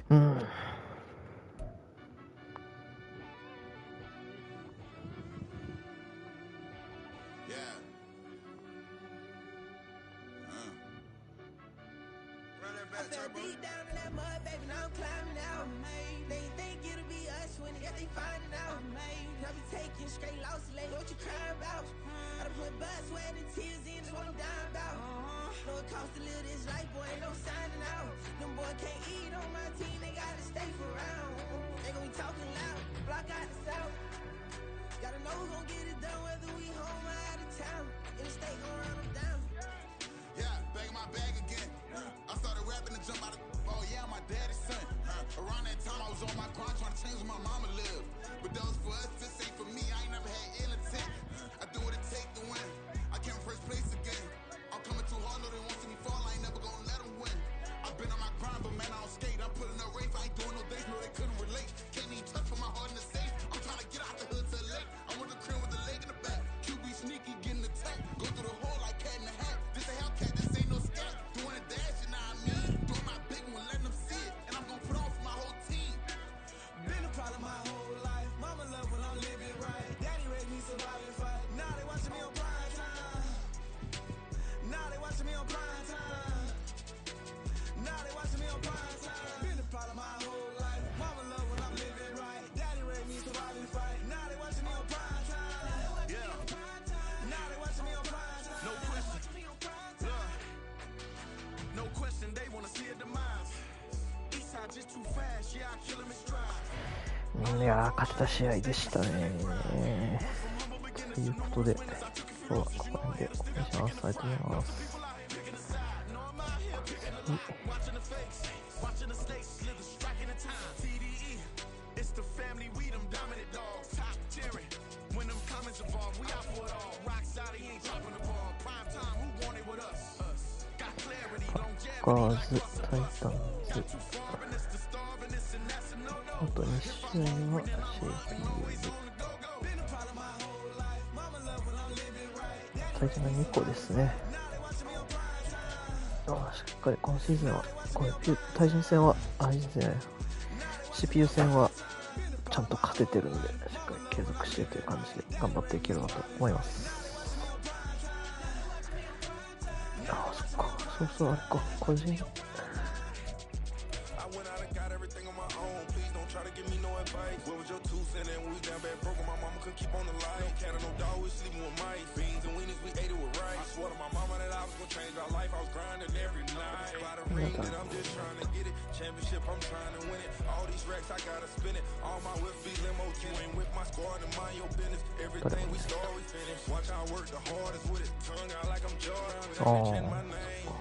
うん。いやー、勝てた試合でしたね。ということで、今日はここら辺でお願いします。ありがとうございます。パッカーズ、タイタンズ。あと2試合は HOU 大事な2個ですね。しっかり今シーズンはこれ対人戦はCPU 戦はちゃんと勝ててるんで、しっかり継続してという感じで頑張っていければと思います。そっか、そうあれか、個人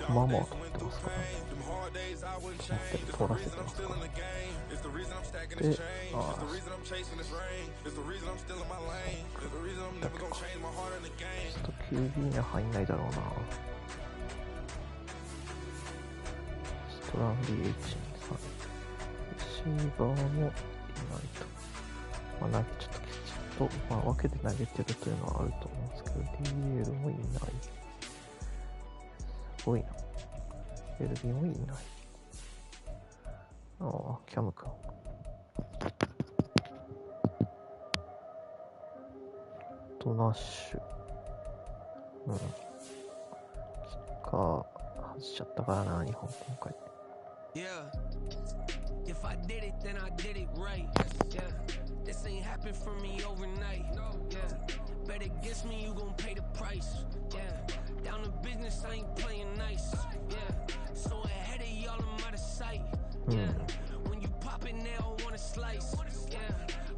ママを取ってますかね。取らせてますかね。で、QB には入んないだろうな。ストランディエイチンさん。レシーバーもいないと。ちょっときちんと、分けて投げてるというのはあると思うんですけど、DL もいない。すごいな。エルビーもいない。キャム君。ナッシュ。キッカー外しちゃったからな、日本今回。If I did it, then I did it right. Yeah, this ain't happened for me overnight. Yeah, bet against me, you gon' pay the price. Yeah, down to business, I ain't playing nice. Yeah, so ahead of y'all, I'm out of sight. Yeah, when you pop it, they all wanna slice. Yeah,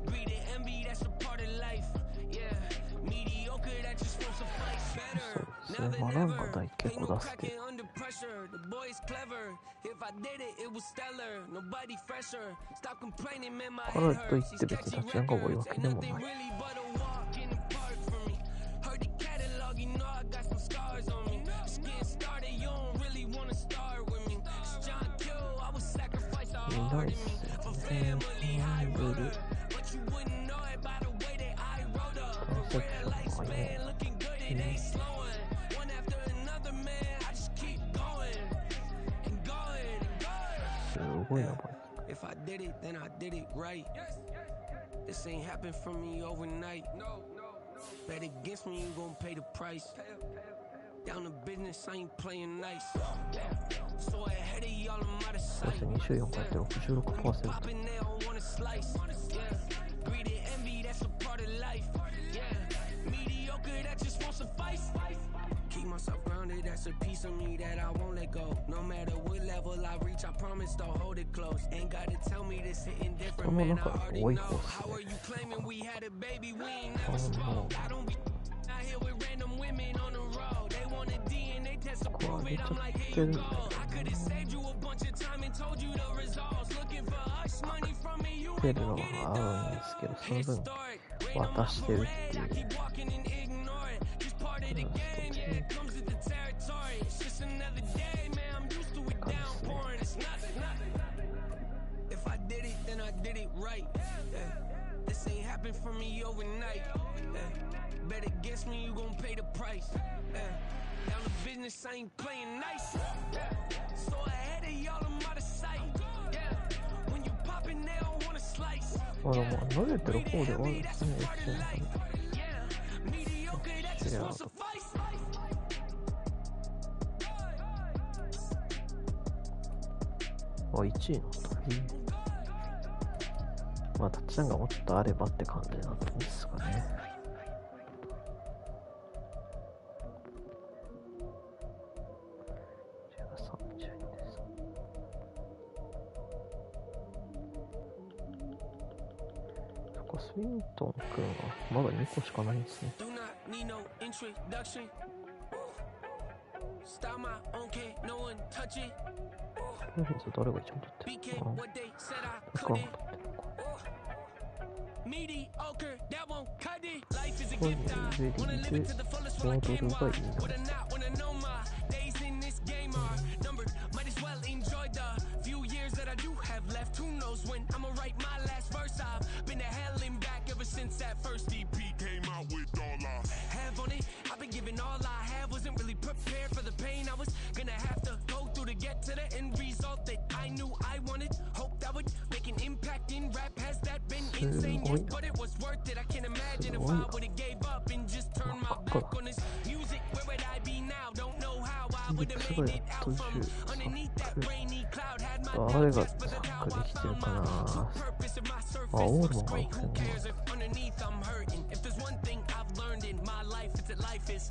greed and envy, that's a part of life. Yeah, mediocre, that just won't suffice. Better now than ever. Ain't no cracking under pressure. The boy's clever. If I did it, it was stellar. Nobody fresher. Stop complaining, man, my head hurts. He's catching records. Ain't nothing really but a walk in the park for me. Heard the catalog, you know I got some scars on me. Just getting started, you don't really wanna start with me. It's John Kill, I would sacrifice all heart in me. For family, I wrote her. But you wouldn't know it by the way that I wrote her. A rare lifespan, looking good, it ain't slowing. One after another, man, I just keep going and going and going. すごいな、これ。If I did it, then I did it right. This ain't happened for me overnight. Bet against me, you gon' pay the price. Down to business, I ain't playing nice. So ahead of y'all, I'm out of sight. 24回って 66%。 Popping, they don't wanna slice. Greed and envy, that's a part of life. Mediocre, that just won't suffice. Keep myself grounded, that's a piece of me that I won't let go. No matter what level I reach, I promise to hold it close. Ain't gotta tell me this hitting different, man, I already know. How are you claiming we had a baby, we ain't never spoke? I don't be out here with random women on the road. They want a DNA test to prove it, I'm like, here you go. I could've saved you a bunch of time and told you the results. Looking for hush money from me, you ain't gon' get it though. Historic, rain on my parade, I keep walking and ignore it. Just part of the game, yeah, it comes with the territory. It's just another day, man, I'm used to it downpouring. It's nothing. If I did it, then I did it right. This ain't happened for me overnight. Bet against me, you gon' pay the price. Down to business, I ain't playing nice. So ahead of y'all, I'm out of sight. When you poppin', they don't wanna slice. まだもう投げてる方ではあるんですね。Mediocre, that just won't suffice. あ、1位なんだ。まあタッチダウンがもうちょっとあればって感じなんですかね。32です。そこスウィントン君はまだ2個しかないんですね。とりあえず誰が一番取ってるのかな。僕は取ってるのか。Mediocre, that won't cut it. Life is a これ gift. でモードルがいいな。 But I not wanna know my days in this game are numbered. Might as well enjoy the few years that I do have left. Who knows when I'ma write my last verse? I've been to hell and back ever since that first EP came out with all I have on it. I've been giving all I have. Wasn't really prepared for the pain I was gonna have to go through to get to the end result that I knew I wanted. Hope that would make an impact in rap. Has that been insane? Yes, but it was worth it. I can't imagine if I would've gave up and just turned my back on this music. Where would I be now? Don't know how I would've made it out from underneath that rainy cloud. Had my doubts, yes, but that's how I found my true purpose of my surface. Looks great, who cares if underneath I'm hurting? If there's one thing I've learned in my life, it's that life is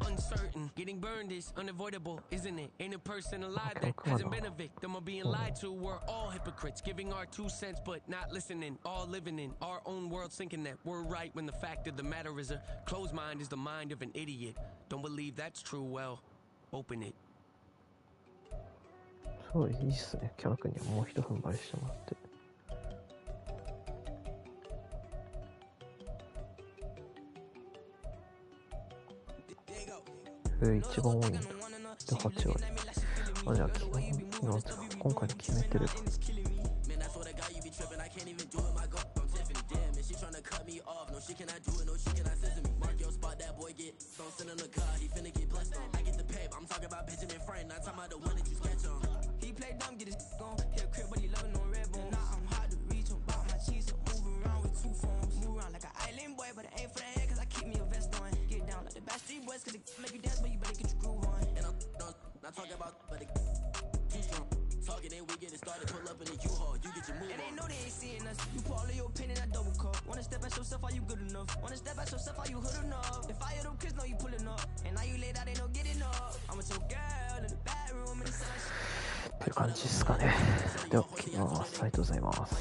uncertain. Getting burned is unavoidable, isn't it? Ain't a person alive that hasn't been a victim of being lied to. We're all hypocrites, giving our 2 cents but not listening. All living in our own world, thinking that we're right when the fact of the matter is a closed mind is the mind of an idiot. Don't believe that's true, well, open it. すごいいいっすね。キャラ君にはもう一踏ん張りしてもらって。一番多いんだ。で、8割。あ、じゃあ今回決めてる。Talking and we get it started, pull up in the U-Haul, you get your move on. And they know they ain't seeing us. You pull all of your opinion, I double cup. Wanna step at yourself, are you good enough? Wanna step at yourself, are you hood enough? If I hear them kids know you pulling up, and now you laid out, they no getting up. I'm with your girl in the bedroom and the sun. っていう感じですかね。では、切ります。ありがとうございます。